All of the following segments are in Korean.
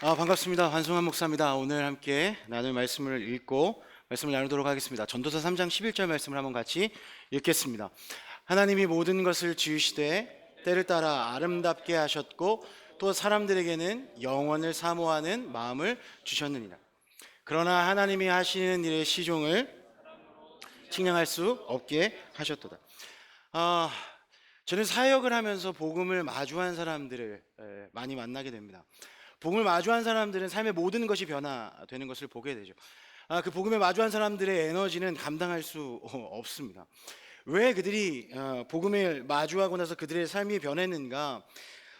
반갑습니다. 환승환 목사입니다. 오늘 함께 나눌 말씀을 읽고 말씀을 나누도록 하겠습니다. 전도서 3장 11절 말씀을 한번 같이 읽겠습니다. 하나님이 모든 것을 지으시되 때를 따라 아름답게 하셨고 또 사람들에게는 영원을 사모하는 마음을 주셨느니라. 그러나 하나님이 하시는 일의 시종을 측량할 수 없게 하셨도다. 저는 사역을 하면서 복음을 마주한 사람들을 많이 만나게 됩니다. 복음을 마주한 사람들은 삶의 모든 것이 변화되는 것을 보게 되죠. 그 복음에 마주한 사람들의 에너지는 감당할 수 없습니다. 왜 그들이 복음을 마주하고 나서 그들의 삶이 변했는가?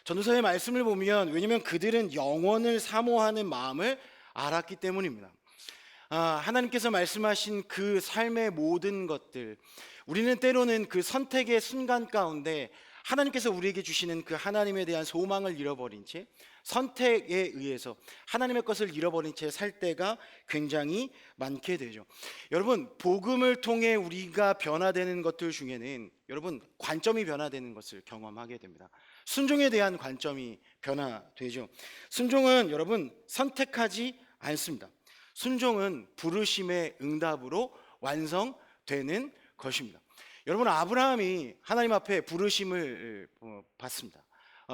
전도서의 말씀을 보면, 왜냐하면 그들은 영원을 사모하는 마음을 알았기 때문입니다. 하나님께서 말씀하신 그 삶의 모든 것들, 우리는 때로는 그 선택의 순간 가운데 하나님께서 우리에게 주시는 그 하나님에 대한 소망을 잃어버린 채, 선택에 의해서 하나님의 것을 잃어버린 채 살 때가 굉장히 많게 되죠. 여러분, 복음을 통해 우리가 변화되는 것들 중에는 여러분, 관점이 변화되는 것을 경험하게 됩니다. 순종에 대한 관점이 변화되죠. 순종은 여러분, 선택하지 않습니다. 순종은 부르심의 응답으로 완성되는 것입니다. 여러분, 아브라함이 하나님 앞에 부르심을 받습니다.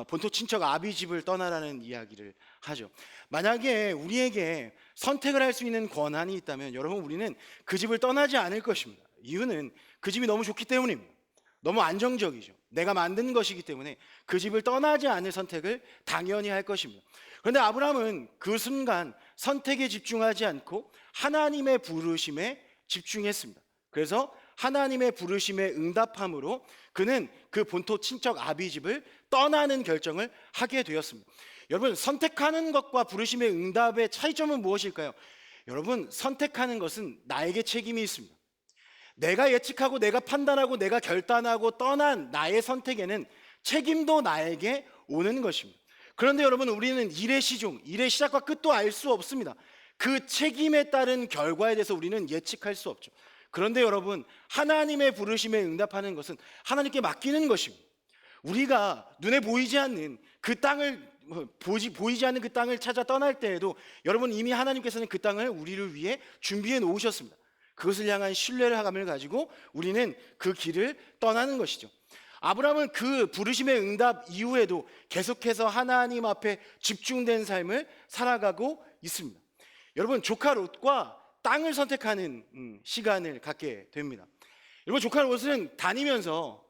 본토 친척 아비 집을 떠나라는 이야기를 하죠. 만약에 우리에게 선택을 할 수 있는 권한이 있다면 여러분, 우리는 그 집을 떠나지 않을 것입니다. 이유는 그 집이 너무 좋기 때문입니다. 너무 안정적이죠. 내가 만든 것이기 때문에 그 집을 떠나지 않을 선택을 당연히 할 것입니다. 그런데 아브라함은 그 순간 선택에 집중하지 않고 하나님의 부르심에 집중했습니다. 그래서 하나님의 부르심에 응답함으로 그는 그 본토 친척 아비 집을 떠나는 결정을 하게 되었습니다. 여러분, 선택하는 것과 부르심의 응답의 차이점은 무엇일까요? 여러분, 선택하는 것은 나에게 책임이 있습니다. 내가 예측하고 내가 판단하고 내가 결단하고 떠난 나의 선택에는 책임도 나에게 오는 것입니다. 그런데 여러분, 우리는 일의 시종, 일의 시작과 끝도 알 수 없습니다. 그 책임에 따른 결과에 대해서 우리는 예측할 수 없죠. 그런데 여러분, 하나님의 부르심에 응답하는 것은 하나님께 맡기는 것입니다. 우리가 눈에 보이지 않는 그 땅을 보이지 않는 그 땅을 찾아 떠날 때에도 여러분, 이미 하나님께서는 그 땅을 우리를 위해 준비해 놓으셨습니다. 그것을 향한 신뢰감을 가지고 우리는 그 길을 떠나는 것이죠. 아브라함은 그 부르심의 응답 이후에도 계속해서 하나님 앞에 집중된 삶을 살아가고 있습니다. 여러분, 조카 롯과 땅을 선택하는 시간을 갖게 됩니다. 여러분, 조카 롯은 다니면서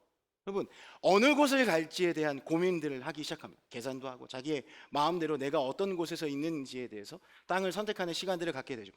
여러분, 어느 곳을 갈지에 대한 고민들을 하기 시작합니다. 계산도 하고 자기의 마음대로 내가 어떤 곳에서 있는지에 대해서 땅을 선택하는 시간들을 갖게 되죠.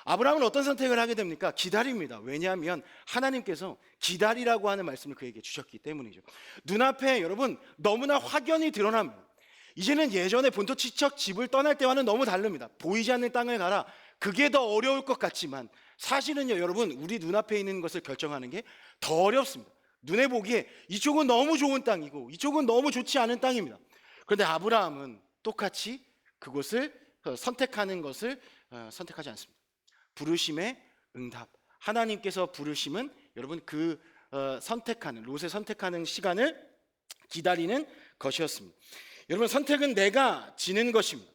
아브라함은 어떤 선택을 하게 됩니까? 기다립니다. 왜냐하면 하나님께서 기다리라고 하는 말씀을 그에게 주셨기 때문이죠. 눈앞에 여러분, 너무나 확연히 드러납니다. 이제는 예전에 본토 친척 집을 떠날 때와는 너무 다릅니다. 보이지 않는 땅을 가라. 그게 더 어려울 것 같지만 사실은요, 여러분, 우리 눈앞에 있는 것을 결정하는 게 더 어렵습니다. 눈에 보기에 이쪽은 너무 좋은 땅이고 이쪽은 너무 좋지 않은 땅입니다. 그런데 아브라함은 똑같이 그곳을 선택하는 것을 선택하지 않습니다. 부르심의 응답, 하나님께서 부르심은 여러분, 그 선택하는, 롯의 선택하는 시간을 기다리는 것이었습니다. 여러분, 선택은 내가 지는 것입니다.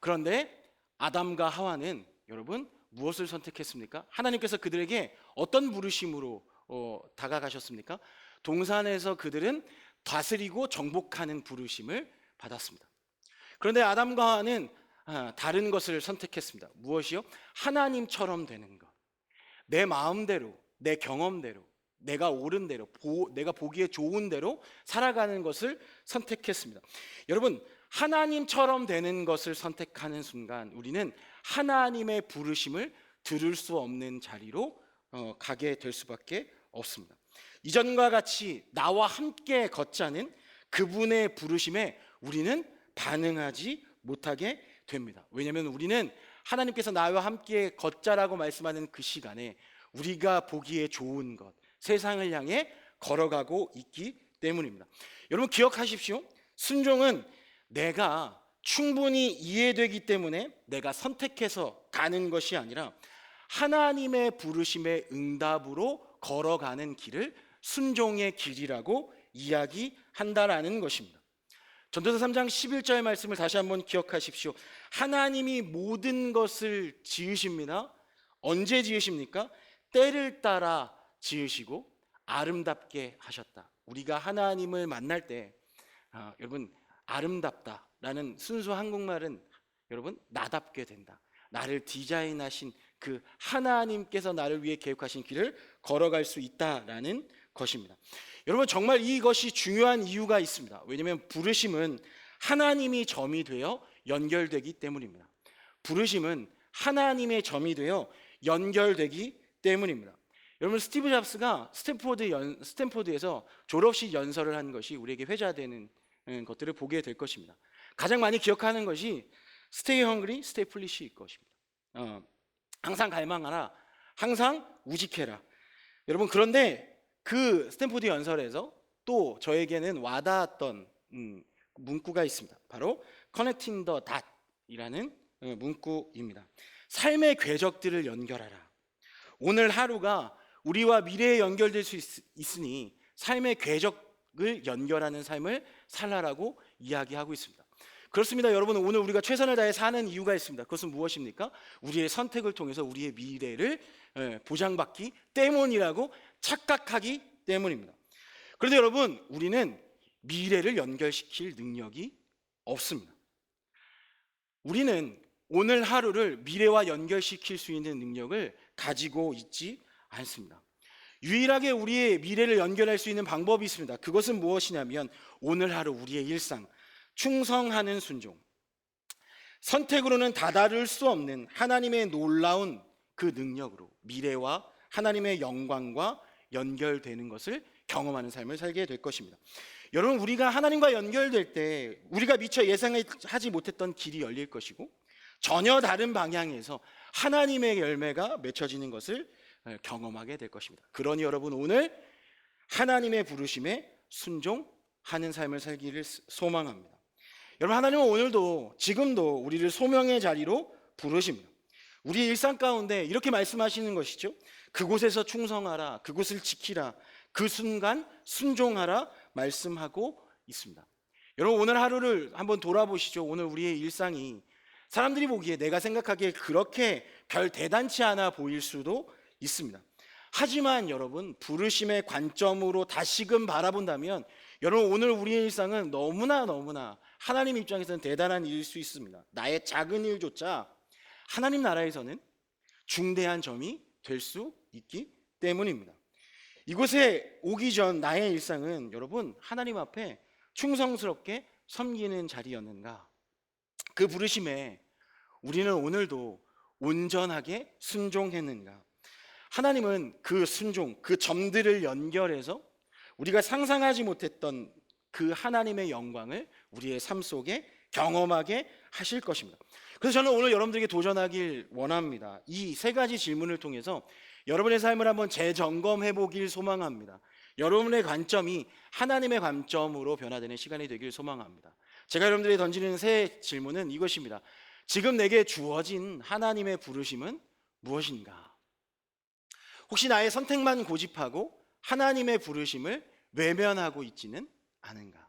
그런데 아담과 하와는 여러분, 무엇을 선택했습니까? 하나님께서 그들에게 어떤 부르심으로 다가가셨습니까? 동산에서 그들은 다스리고 정복하는 부르심을 받았습니다. 그런데 아담과 하와는 다른 것을 선택했습니다. 무엇이요? 하나님처럼 되는 것, 내 마음대로, 내 경험대로, 내가 옳은 대로, 내가 보기에 좋은 대로 살아가는 것을 선택했습니다. 여러분, 하나님처럼 되는 것을 선택하는 순간 우리는 하나님의 부르심을 들을 수 없는 자리로 가게 될 수밖에 없습니다. 이전과 같이 나와 함께 걷자는 그분의 부르심에 우리는 반응하지 못하게 됩니다. 왜냐하면 우리는 하나님께서 나와 함께 걷자라고 말씀하는 그 시간에 우리가 보기에 좋은 것, 세상을 향해 걸어가고 있기 때문입니다. 여러분, 기억하십시오. 순종은 내가 충분히 이해되기 때문에 내가 선택해서 가는 것이 아니라 하나님의 부르심의 응답으로 걸어가는 길을 순종의 길이라고 이야기한다라는 것입니다. 전도서 3장 11절 말씀을 다시 한번 기억하십시오. 하나님이 모든 것을 지으십니다. 언제 지으십니까? 때를 따라 지으시고 아름답게 하셨다. 우리가 하나님을 만날 때 여러분 아름답다라는 순수 한국말은 여러분 나답게 된다. 나를 디자인하신 그 하나님께서 나를 위해 계획하신 길을 걸어갈 수 있다라는 것입니다. 여러분 정말 이것이 중요한 이유가 있습니다. 왜냐하면 부르심은 하나님이 점이 되어 연결되기 때문입니다. 부르심은 하나님의 점이 되어 연결되기 때문입니다. 여러분 스티브 잡스가 스탠포드에서 졸업식 연설을 한 것이 우리에게 회자되는 것들을 보게 될 것입니다. 가장 많이 기억하는 것이 Stay hungry, stay foolish일 것입니다. 항상 갈망하라, 항상 우직해라. 여러분 그런데 그 스탠포드 연설에서 또 저에게는 와닿았던 문구가 있습니다. 바로 Connecting the Dot이라는 문구입니다. 삶의 궤적들을 연결하라. 오늘 하루가 우리와 미래에 연결될 수 있으니 삶의 궤적을 연결하는 삶을 살라라고 이야기하고 있습니다. 그렇습니다. 여러분 오늘 우리가 최선을 다해 사는 이유가 있습니다. 그것은 무엇입니까? 우리의 선택을 통해서 우리의 미래를 보장받기 때문이라고 착각하기 때문입니다. 그런데 여러분 우리는 미래를 연결시킬 능력이 없습니다. 우리는 오늘 하루를 미래와 연결시킬 수 있는 능력을 가지고 있지 않습니다. 유일하게 우리의 미래를 연결할 수 있는 방법이 있습니다. 그것은 무엇이냐면 오늘 하루 우리의 일상, 충성하는 순종, 선택으로는 다다를 수 없는 하나님의 놀라운 그 능력으로 미래와 하나님의 영광과 연결되는 것을 경험하는 삶을 살게 될 것입니다. 여러분 우리가 하나님과 연결될 때 우리가 미처 예상하지 못했던 길이 열릴 것이고 전혀 다른 방향에서 하나님의 열매가 맺혀지는 것을 경험하게 될 것입니다. 그러니 여러분 오늘 하나님의 부르심에 순종하는 삶을 살기를 소망합니다. 여러분 하나님은 오늘도 지금도 우리를 소명의 자리로 부르십니다. 우리 일상 가운데 이렇게 말씀하시는 것이죠. 그곳에서 충성하라, 그곳을 지키라, 그 순간 순종하라 말씀하고 있습니다. 여러분 오늘 하루를 한번 돌아보시죠. 오늘 우리의 일상이 사람들이 보기에 내가 생각하기에 그렇게 별 대단치 않아 보일 수도 있습니다. 하지만 여러분 부르심의 관점으로 다시금 바라본다면 여러분 오늘 우리의 일상은 너무나 하나님 입장에서는 대단한 일일 수 있습니다. 나의 작은 일조차 하나님 나라에서는 중대한 점이 될 수 있기 때문입니다. 이곳에 오기 전 나의 일상은 여러분 하나님 앞에 충성스럽게 섬기는 자리였는가? 그 부르심에 우리는 오늘도 온전하게 순종했는가? 하나님은 그 순종, 그 점들을 연결해서 우리가 상상하지 못했던 그 하나님의 영광을 우리의 삶 속에 경험하게 하실 것입니다. 그래서 저는 오늘 여러분들에게 도전하길 원합니다. 이 세 가지 질문을 통해서 여러분의 삶을 한번 재점검해 보길 소망합니다. 여러분의 관점이 하나님의 관점으로 변화되는 시간이 되길 소망합니다. 제가 여러분들에게 던지는 세 질문은 이것입니다. 지금 내게 주어진 하나님의 부르심은 무엇인가? 혹시 나의 선택만 고집하고 하나님의 부르심을 외면하고 있지는 않은가?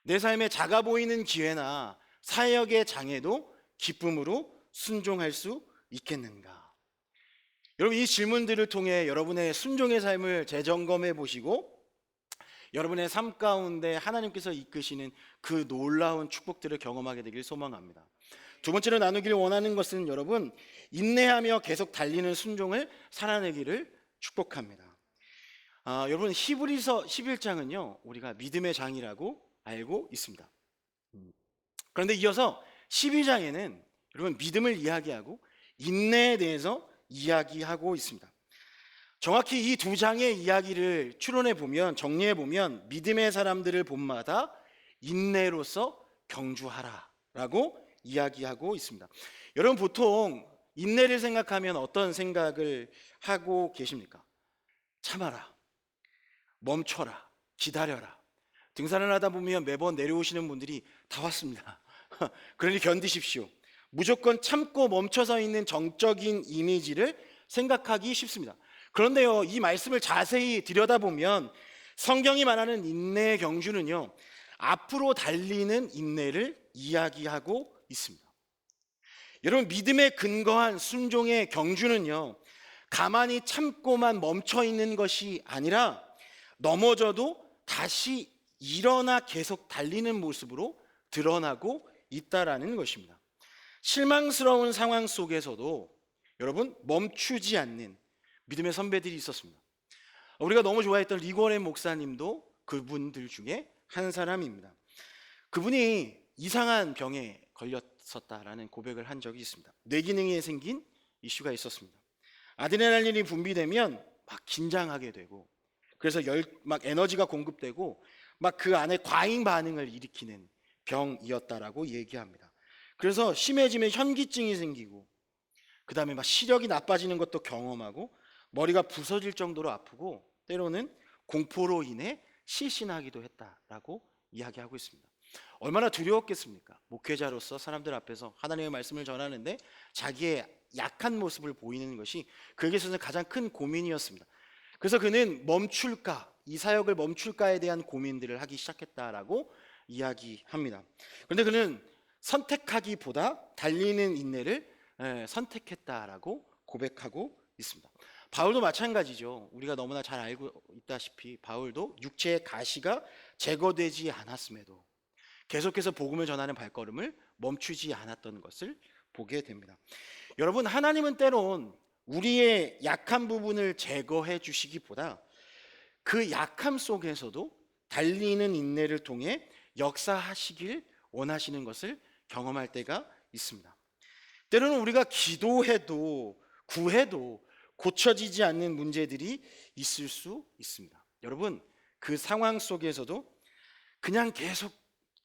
내 삶에 작아 보이는 기회나 사역의 장애도 기쁨으로 순종할 수 있겠는가? 여러분 이 질문들을 통해 여러분의 순종의 삶을 재점검해 보시고 여러분의 삶 가운데 하나님께서 이끄시는 그 놀라운 축복들을 경험하게 되길 소망합니다. 두 번째로 나누기를 원하는 것은 여러분 인내하며 계속 달리는 순종을 살아내기를 축복합니다. 여러분 히브리서 11장은요 우리가 믿음의 장이라고 알고 있습니다. 그런데 이어서 12장에는 여러분 믿음을 이야기하고 인내에 대해서 이야기하고 있습니다. 정확히 이 두 장의 이야기를 추론해 보면 정리해 보면 믿음의 사람들을 본마다 인내로서 경주하라라고 이야기하고 있습니다. 여러분 보통 인내를 생각하면 어떤 생각을 하고 계십니까? 참아라, 멈춰라, 기다려라. 등산을 하다 보면 매번 내려오시는 분들이 다 왔습니다. 그러니 견디십시오. 무조건 참고 멈춰서 있는 정적인 이미지를 생각하기 쉽습니다. 그런데요, 이 말씀을 자세히 들여다보면 성경이 말하는 인내의 경주는요, 앞으로 달리는 인내를 이야기하고 있습니다. 여러분, 믿음에 근거한 순종의 경주는요, 가만히 참고만 멈춰 있는 것이 아니라 넘어져도 다시 일어나 계속 달리는 모습으로 드러나고 있다라는 것입니다. 실망스러운 상황 속에서도 여러분, 멈추지 않는 믿음의 선배들이 있었습니다. 우리가 너무 좋아했던 리고렌 목사님도 그분들 중에 한 사람입니다. 그분이 이상한 병에 걸렸었다라는 고백을 한 적이 있습니다. 뇌기능에 생긴 이슈가 있었습니다. 아드레날린이 분비되면 막 긴장하게 되고, 그래서 막 에너지가 공급되고 막 그 안에 과잉 반응을 일으키는 병이었다라고 얘기합니다. 그래서 심해지면 현기증이 생기고, 그 다음에 막 시력이 나빠지는 것도 경험하고, 머리가 부서질 정도로 아프고, 때로는 공포로 인해 실신하기도 했다라고 이야기하고 있습니다. 얼마나 두려웠겠습니까? 목회자로서 사람들 앞에서 하나님의 말씀을 전하는데 자기의 약한 모습을 보이는 것이 그에게 있어서 가장 큰 고민이었습니다. 그래서 그는 멈출까, 이 사역을 멈출까에 대한 고민들을 하기 시작했다라고 이야기합니다. 그런데 그는 선택하기보다 달리는 인내를 선택했다라고 고백하고 있습니다. 바울도 마찬가지죠. 우리가 너무나 잘 알고 있다시피 바울도 육체의 가시가 제거되지 않았음에도 계속해서 복음을 전하는 발걸음을 멈추지 않았던 것을 보게 됩니다. 여러분, 하나님은 때론 우리의 약한 부분을 제거해 주시기보다 그 약함 속에서도 달리는 인내를 통해 역사하시길 원하시는 것을 경험할 때가 있습니다. 때로는 우리가 기도해도 구해도 고쳐지지 않는 문제들이 있을 수 있습니다. 여러분, 그 상황 속에서도 그냥 계속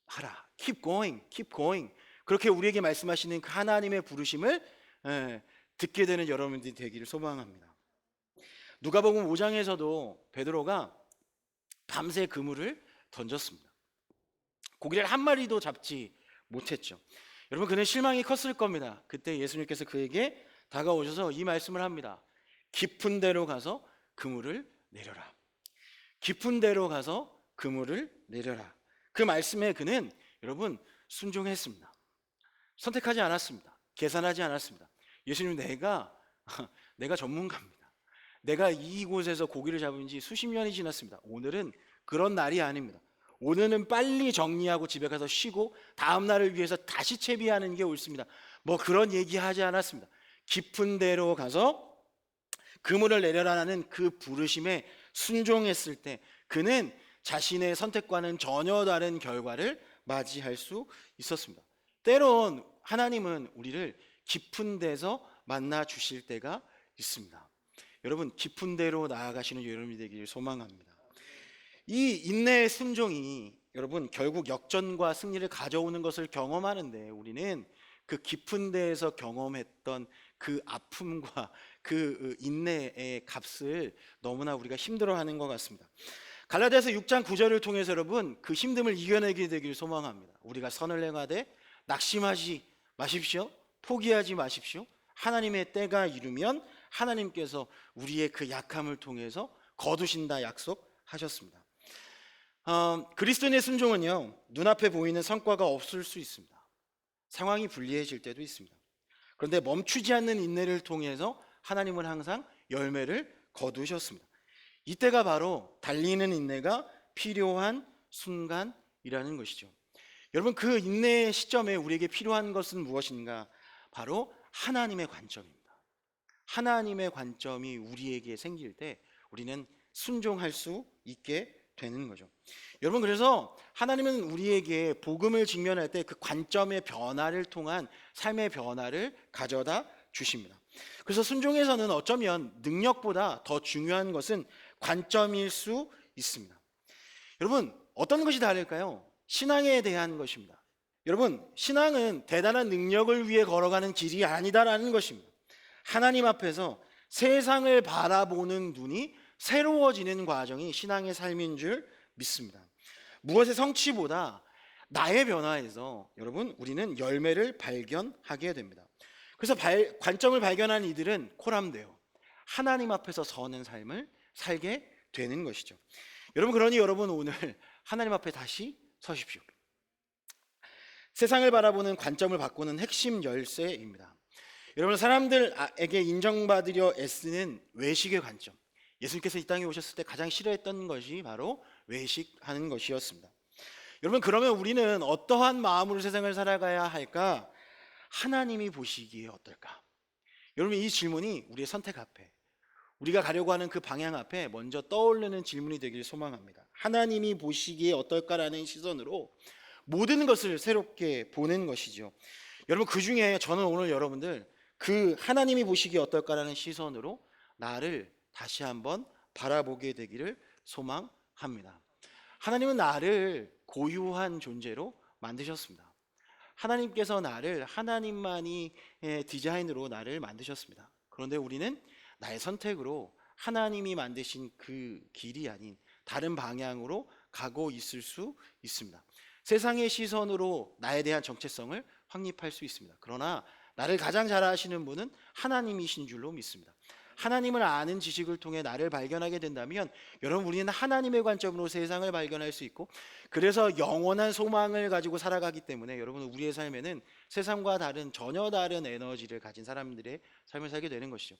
하라, keep going, keep going, 그렇게 우리에게 말씀하시는 그 하나님의 부르심을 듣게 되는 여러분들이 되기를 소망합니다. 누가복음 5장에서도 베드로가 밤새 그물을 던졌습니다. 고기를 한 마리도 잡지 못했죠. 여러분, 그는 실망이 컸을 겁니다. 그때 예수님께서 그에게 다가오셔서 이 말씀을 합니다. 깊은 데로 가서 그물을 내려라. 깊은 데로 가서 그물을 내려라. 그 말씀에 그는 여러분 순종했습니다. 선택하지 않았습니다. 계산하지 않았습니다. 예수님, 내가 전문가입니다. 내가 이곳에서 고기를 잡은 지 수십 년이 지났습니다. 오늘은 그런 날이 아닙니다. 오늘은 빨리 정리하고 집에 가서 쉬고 다음 날을 위해서 다시 채비하는 게 옳습니다. 뭐 그런 얘기하지 않았습니다. 깊은 데로 가서 그물을 내려라는 그 부르심에 순종했을 때 그는 자신의 선택과는 전혀 다른 결과를 맞이할 수 있었습니다. 때론 하나님은 우리를 깊은 데서 만나 주실 때가 있습니다. 여러분, 깊은 데로 나아가시는 여러분이 되기를 소망합니다. 이 인내의 순종이 여러분 결국 역전과 승리를 가져오는 것을 경험하는데, 우리는 그 깊은 데에서 경험했던 그 아픔과 그 인내의 값을 너무나 우리가 힘들어하는 것 같습니다. 갈라디아서 6장 9절을 통해서 여러분 그 힘듦을 이겨내게 되기를 소망합니다. 우리가 선을 행하되 낙심하지 마십시오. 포기하지 마십시오. 하나님의 때가 이르면 하나님께서 우리의 그 약함을 통해서 거두신다 약속하셨습니다. 그리스도인의 순종은요, 눈앞에 보이는 성과가 없을 수 있습니다. 상황이 불리해질 때도 있습니다. 그런데 멈추지 않는 인내를 통해서 하나님은 항상 열매를 거두셨습니다. 이때가 바로 달리는 인내가 필요한 순간이라는 것이죠. 여러분, 그 인내의 시점에 우리에게 필요한 것은 무엇인가? 바로 하나님의 관점입니다. 하나님의 관점이 우리에게 생길 때 우리는 순종할 수 있게 되는 거죠. 여러분, 그래서 하나님은 우리에게 복음을 직면할 때 그 관점의 변화를 통한 삶의 변화를 가져다 주십니다. 그래서 순종에서는 어쩌면 능력보다 더 중요한 것은 관점일 수 있습니다. 여러분, 어떤 것이 다를까요? 신앙에 대한 것입니다. 여러분, 신앙은 대단한 능력을 위해 걸어가는 길이 아니다라는 것입니다. 하나님 앞에서 세상을 바라보는 눈이 새로워지는 과정이 신앙의 삶인 줄 믿습니다. 무엇의 성취보다 나의 변화에서 여러분 우리는 열매를 발견하게 됩니다. 그래서 관점을 발견한 이들은 코람되어 하나님 앞에서 서는 삶을 살게 되는 것이죠. 여러분, 그러니 여러분 오늘 하나님 앞에 다시 서십시오. 세상을 바라보는 관점을 바꾸는 핵심 열쇠입니다. 여러분, 사람들에게 인정받으려 애쓰는 외식의 관점. 예수님께서 이 땅에 오셨을 때 가장 싫어했던 것이 바로 외식하는 것이었습니다. 여러분, 그러면 우리는 어떠한 마음으로 세상을 살아가야 할까? 하나님이 보시기에 어떨까? 여러분, 이 질문이 우리의 선택 앞에, 우리가 가려고 하는 그 방향 앞에 먼저 떠오르는 질문이 되길 소망합니다. 하나님이 보시기에 어떨까라는 시선으로 모든 것을 새롭게 보는 것이죠. 여러분, 그 중에 저는 오늘 여러분들 그 하나님이 보시기에 어떨까라는 시선으로 나를 다시 한번 바라보게 되기를 소망합니다. 하나님은 나를 고유한 존재로 만드셨습니다. 하나님께서 나를 하나님만이 디자인으로 나를 만드셨습니다. 그런데 우리는 나의 선택으로 하나님이 만드신 그 길이 아닌 다른 방향으로 가고 있을 수 있습니다. 세상의 시선으로 나에 대한 정체성을 확립할 수 있습니다. 그러나 나를 가장 잘 아시는 분은 하나님이신 줄로 믿습니다. 하나님을 아는 지식을 통해 나를 발견하게 된다면 여러분, 우리는 하나님의 관점으로 세상을 발견할 수 있고, 그래서 영원한 소망을 가지고 살아가기 때문에 여러분, 우리의 삶에는 세상과 다른 전혀 다른 에너지를 가진 사람들의 삶을 살게 되는 것이죠.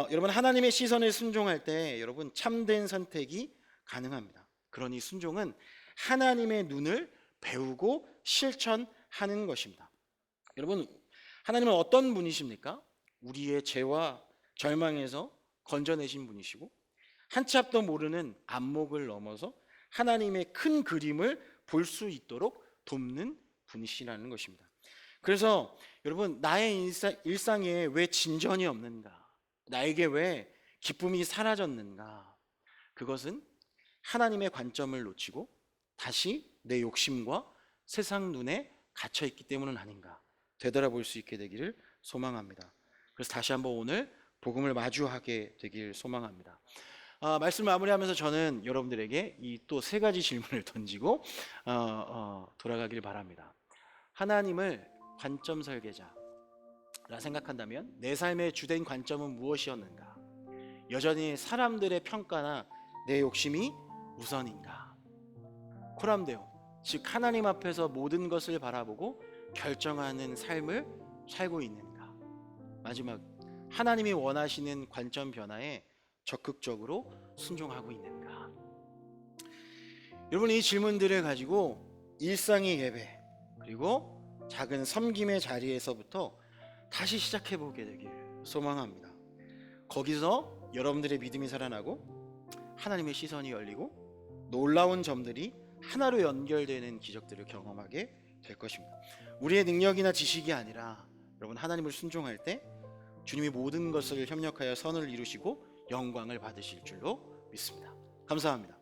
여러분, 하나님의 시선을 순종할 때 여러분 참된 선택이 가능합니다. 그러니 순종은 하나님의 눈을 배우고 실천하는 것입니다. 여러분, 하나님은 어떤 분이십니까? 우리의 죄와 절망에서 건져내신 분이시고, 한치 앞도 모르는 안목을 넘어서 하나님의 큰 그림을 볼 수 있도록 돕는 분이시라는 것입니다. 그래서 여러분, 나의 일상에 왜 진전이 없는가? 나에게 왜 기쁨이 사라졌는가? 그것은 하나님의 관점을 놓치고 다시 내 욕심과 세상 눈에 갇혀 있기 때문은 아닌가 되돌아볼 수 있게 되기를 소망합니다. 그래서 다시 한번 오늘 복음을 마주하게 되길 소망합니다. 말씀 마무리하면서 저는 여러분들에게 이 또 세 가지 질문을 던지고 돌아가길 바랍니다. 하나님을 관점 설계자라 생각한다면 내 삶의 주된 관점은 무엇이었는가? 여전히 사람들의 평가나 내 욕심이 우선인가? 코람데오, 즉 하나님 앞에서 모든 것을 바라보고 결정하는 삶을 살고 있는가? 마지막, 하나님이 원하시는 관점 변화에 적극적으로 순종하고 있는가? 여러분, 이 질문들을 가지고 일상의 예배 그리고 작은 섬김의 자리에서부터 다시 시작해 보게 되길 소망합니다. 거기서 여러분들의 믿음이 살아나고 하나님의 시선이 열리고 놀라운 점들이 하나로 연결되는 기적들을 경험하게 될 것입니다. 우리의 능력이나 지식이 아니라 여러분, 하나님을 순종할 때 주님이 모든 것을 협력하여 선을 이루시고 영광을 받으실 줄로 믿습니다. 감사합니다.